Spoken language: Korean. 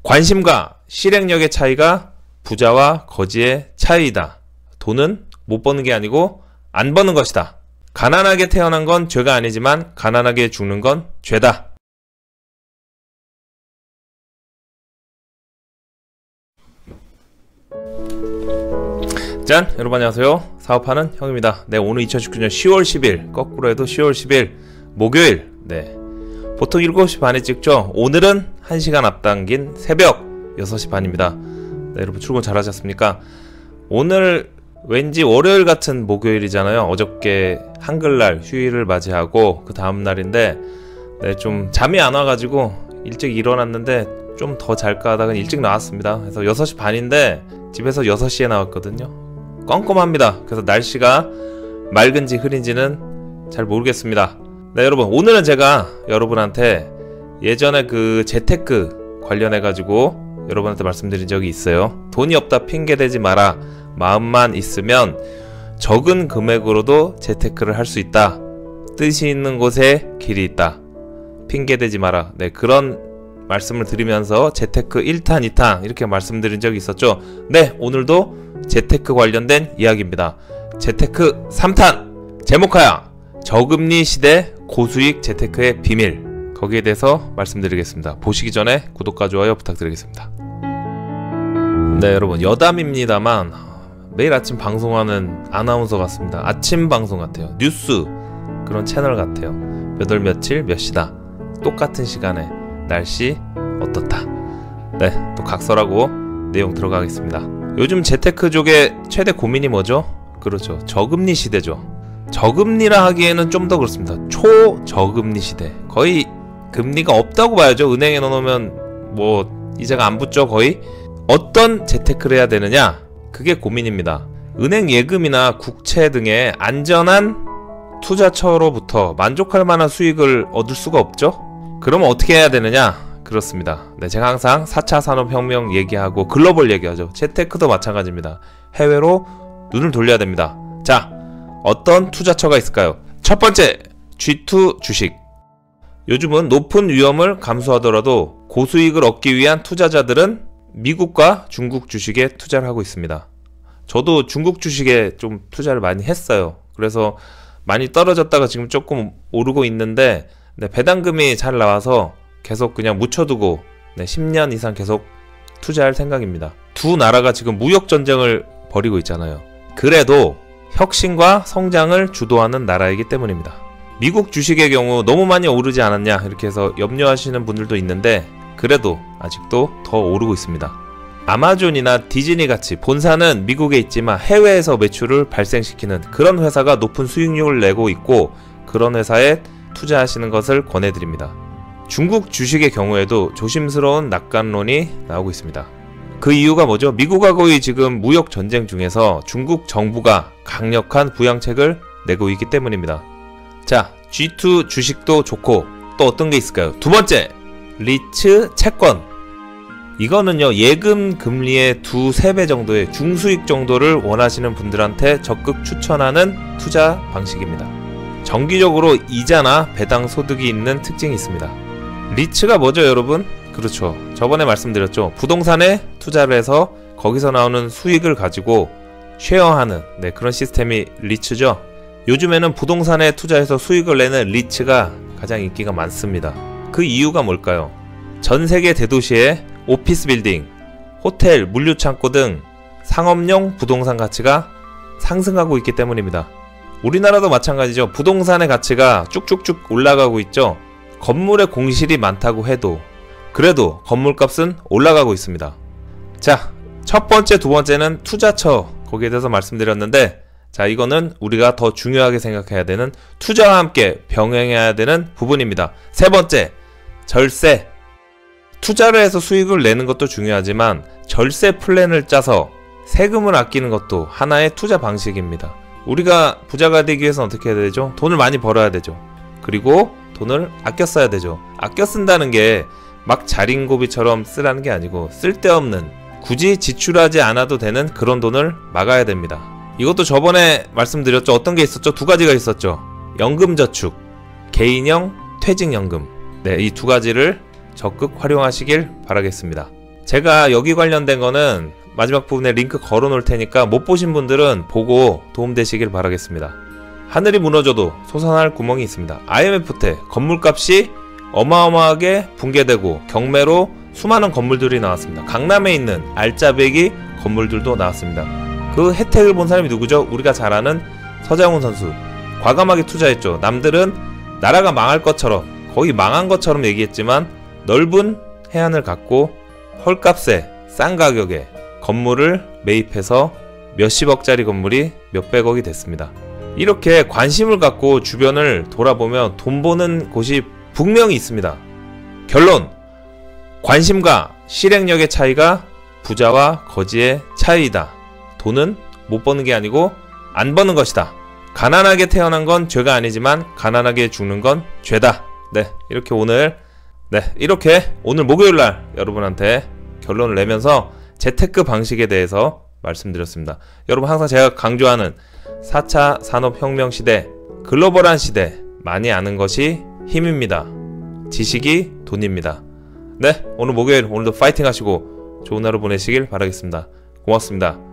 관심과 실행력의 차이가 부자와 거지의 차이이다. 돈은 못 버는 게 아니고 안 버는 것이다. 가난하게 태어난 건 죄가 아니지만 가난하게 죽는 건 죄다. 짠! 여러분 안녕하세요. 사업하는 형입니다. 네, 오늘 2019년 10월 10일 거꾸로 해도 10월 10일 목요일. 네, 보통 7시 반에 찍죠. 오늘은 1시간 앞당긴 새벽 6시 반입니다. 네, 여러분 출근 잘 하셨습니까? 오늘 왠지 월요일 같은 목요일이잖아요. 어저께 한글날 휴일을 맞이하고 그 다음날인데 네, 좀 잠이 안 와가지고 일찍 일어났는데 좀 더 잘까 하다가 일찍 나왔습니다. 그래서 6시 반인데 집에서 6시에 나왔거든요. 껌껌합니다. 그래서 날씨가 맑은지 흐린지는 잘 모르겠습니다. 네, 여러분 오늘은 제가 여러분한테 예전에 그 재테크 관련해가지고 여러분한테 말씀드린 적이 있어요. 돈이 없다 핑계대지 마라. 마음만 있으면 적은 금액으로도 재테크를 할 수 있다. 뜻이 있는 곳에 길이 있다. 핑계대지 마라. 네, 그런 말씀을 드리면서 재테크 1탄, 2탄 이렇게 말씀드린 적이 있었죠. 네, 오늘도 재테크 관련된 이야기입니다. 재테크 3탄 제목하야 저금리 시대 고수익 재테크의 비밀, 거기에 대해서 말씀드리겠습니다. 보시기 전에 구독과 좋아요 부탁드리겠습니다. 네, 여러분 여담입니다만 매일 아침 방송하는 아나운서 같습니다. 아침 방송 같아요. 뉴스 그런 채널 같아요. 몇 월 며칠 몇 시다, 똑같은 시간에 날씨 어떻다. 네, 또 각설하고 내용 들어가겠습니다. 요즘 재테크족의 최대 고민이 뭐죠? 그렇죠, 저금리 시대죠. 저금리라 하기에는 좀 더 그렇습니다. 초저금리 시대. 거의 금리가 없다고 봐야죠. 은행에 넣어놓으면 뭐 이자가 안 붙죠. 거의. 어떤 재테크를 해야 되느냐, 그게 고민입니다. 은행 예금이나 국채 등의 안전한 투자처로부터 만족할 만한 수익을 얻을 수가 없죠. 그러면 어떻게 해야 되느냐? 그렇습니다. 네, 제가 항상 4차 산업혁명 얘기하고 글로벌 얘기하죠. 재테크도 마찬가지입니다. 해외로 눈을 돌려야 됩니다. 자, 어떤 투자처가 있을까요? 첫 번째, G2 주식. 요즘은 높은 위험을 감수하더라도 고수익을 얻기 위한 투자자들은 미국과 중국 주식에 투자를 하고 있습니다. 저도 중국 주식에 좀 투자를 많이 했어요. 그래서 많이 떨어졌다가 지금 조금 오르고 있는데 네, 배당금이 잘 나와서 계속 그냥 묻혀두고 10년 이상 계속 투자할 생각입니다. 두 나라가 지금 무역전쟁을 벌이고 있잖아요. 그래도 혁신과 성장을 주도하는 나라이기 때문입니다. 미국 주식의 경우 너무 많이 오르지 않았냐 이렇게 해서 염려하시는 분들도 있는데 그래도 아직도 더 오르고 있습니다. 아마존이나 디즈니 같이 본사는 미국에 있지만 해외에서 매출을 발생시키는 그런 회사가 높은 수익률을 내고 있고 그런 회사에 투자하시는 것을 권해드립니다. 중국 주식의 경우에도 조심스러운 낙관론이 나오고 있습니다. 그 이유가 뭐죠? 미국하고의 지금 무역 전쟁 중에서 중국 정부가 강력한 부양책을 내고 있기 때문입니다. 자, G2 주식도 좋고 또 어떤 게 있을까요? 두 번째, 리츠 채권. 이거는요, 예금 금리의 2~3배 정도의 중수익 정도를 원하시는 분들한테 적극 추천하는 투자 방식입니다. 정기적으로 이자나 배당 소득이 있는 특징이 있습니다. 리츠가 뭐죠, 여러분? 그렇죠, 저번에 말씀드렸죠. 부동산에 투자를 해서 거기서 나오는 수익을 가지고 쉐어하는 그런 시스템이 리츠죠. 요즘에는 부동산에 투자해서 수익을 내는 리츠가 가장 인기가 많습니다. 그 이유가 뭘까요? 전 세계 대도시에 오피스 빌딩, 호텔, 물류창고 등 상업용 부동산 가치가 상승하고 있기 때문입니다. 우리나라도 마찬가지죠. 부동산의 가치가 쭉쭉쭉 올라가고 있죠. 건물의 공실이 많다고 해도 그래도 건물값은 올라가고 있습니다. 자, 첫 번째, 두 번째는 투자처, 거기에 대해서 말씀드렸는데 자, 이거는 우리가 더 중요하게 생각해야 되는, 투자와 함께 병행해야 되는 부분입니다. 세 번째, 절세. 투자를 해서 수익을 내는 것도 중요하지만 절세 플랜을 짜서 세금을 아끼는 것도 하나의 투자 방식입니다. 우리가 부자가 되기 위해서는 어떻게 해야 되죠? 돈을 많이 벌어야 되죠. 그리고 돈을 아껴 써야 되죠. 아껴 쓴다는 게 막 자린고비처럼 쓰라는 게 아니고 쓸데없는, 굳이 지출하지 않아도 되는 그런 돈을 막아야 됩니다. 이것도 저번에 말씀드렸죠. 어떤 게 있었죠? 두 가지가 있었죠. 연금저축, 개인형 퇴직연금. 네, 이 두 가지를 적극 활용하시길 바라겠습니다. 제가 여기 관련된 거는 마지막 부분에 링크 걸어 놓을 테니까 못 보신 분들은 보고 도움되시길 바라겠습니다. 하늘이 무너져도 솟아날 구멍이 있습니다. IMF 때 건물값이 어마어마하게 붕괴되고 경매로 수많은 건물들이 나왔습니다. 강남에 있는 알짜배기 건물들도 나왔습니다. 그 혜택을 본 사람이 누구죠? 우리가 잘 아는 서장훈 선수. 과감하게 투자했죠. 남들은 나라가 망할 것처럼, 거의 망한 것처럼 얘기했지만 넓은 해안을 갖고 헐값에 싼 가격에 건물을 매입해서 몇십억짜리 건물이 몇백억이 됐습니다. 이렇게 관심을 갖고 주변을 돌아보면 돈 버는 곳이 분명히 있습니다. 결론! 관심과 실행력의 차이가 부자와 거지의 차이이다. 돈은 못 버는 게 아니고 안 버는 것이다. 가난하게 태어난 건 죄가 아니지만 가난하게 죽는 건 죄다. 이렇게 오늘 목요일날 여러분한테 결론을 내면서 재테크 방식에 대해서 말씀드렸습니다. 여러분, 항상 제가 강조하는 4차 산업혁명 시대, 글로벌한 시대, 많이 아는 것이 힘입니다. 지식이 돈입니다. 오늘 목요일, 오늘도 파이팅 하시고 좋은 하루 보내시길 바라겠습니다. 고맙습니다.